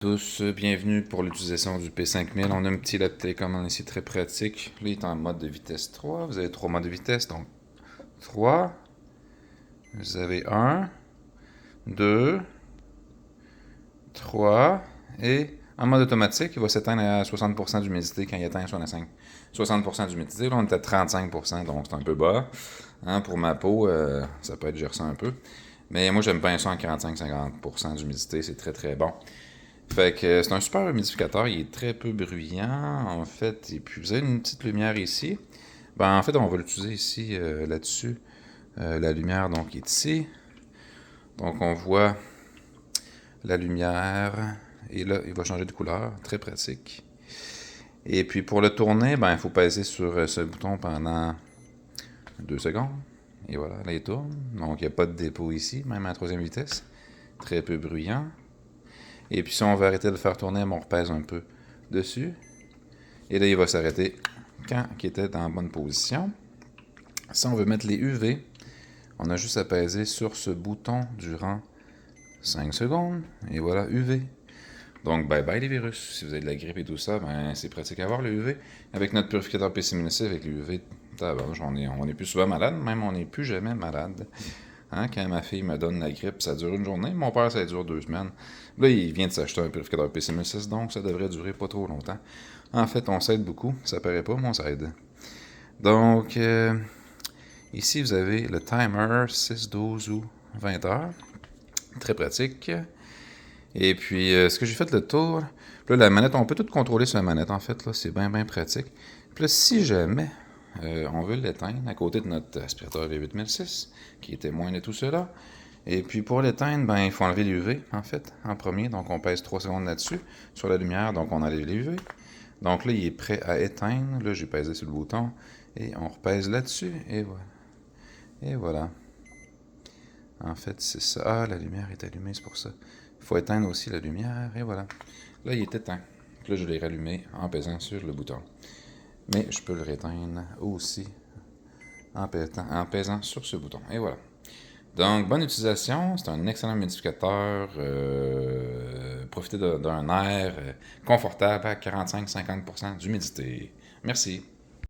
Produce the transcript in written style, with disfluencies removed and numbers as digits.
Tous, bienvenue pour l'utilisation du P5000. On a un petit lab télécommande ici très pratique. Là, il est en mode de vitesse 3. Vous avez 3 modes de vitesse, donc 3. Vous avez 1, 2, 3. Et en mode automatique, il va s'éteindre à 60% d'humidité quand il atteint 60% d'humidité. Là, on est à 35%, donc c'est un peu bas. Hein, pour ma peau, ça peut être gerçant un peu. Mais moi, j'aime bien ça en 45-50% d'humidité. C'est très très bon. Fait que c'est un super humidificateur, il est très peu bruyant en fait, et puis vous avez une petite lumière ici. Ben en fait on va l'utiliser ici là-dessus. La lumière donc est ici. Donc on voit la lumière et là il va changer de couleur, très pratique. Et puis pour le tourner, ben il faut peser sur ce bouton pendant 2 secondes. Et voilà, là il tourne. Donc il n'y a pas de dépôt ici, même à la troisième vitesse. Très peu bruyant. Et puis si on veut arrêter de le faire tourner, on repèse un peu dessus. Et là, il va s'arrêter quand il était dans la bonne position. Si on veut mettre les UV, on a juste à peser sur ce bouton durant 5 secondes. Et voilà, UV. Donc, bye bye les virus. Si vous avez de la grippe et tout ça, ben, c'est pratique à avoir le UV. Avec notre purificateur PC-Minussi, avec le UV, on est plus souvent malade, même on n'est plus jamais malade. Hein, quand ma fille me donne la grippe, ça dure une journée. Mon père, ça dure 2 semaines. Là, il vient de s'acheter un purificateur PC-Minussi, donc ça devrait durer pas trop longtemps. En fait, on s'aide beaucoup. Ça paraît pas, mais on s'aide. Donc, ici, vous avez le timer 6, 12 ou 20 heures. Très pratique. Et puis, ce que j'ai fait le tour, là, la manette, on peut tout contrôler sur la manette, en fait. Là, c'est bien, bien pratique. Puis là, si jamais on veut l'éteindre à côté de notre aspirateur V8006, qui est témoin de tout cela, et puis pour l'éteindre, ben, il faut enlever l'UV, en fait, en premier. Donc, on pèse 3 secondes là-dessus, sur la lumière, donc on enlève l'UV. Donc là, il est prêt à éteindre. Là, j'ai pesé sur le bouton. Et on repèse là-dessus. Et voilà. Et voilà. En fait, c'est ça. Ah, la lumière est allumée, c'est pour ça. Il faut éteindre aussi la lumière. Et voilà. Là, il est éteint. Là, je l'ai rallumé en pesant sur le bouton. Mais je peux le réteindre aussi en pesant sur ce bouton. Et voilà. Donc, bonne utilisation. C'est un excellent modificateur. Profitez d'un air confortable à 45-50% d'humidité. Merci.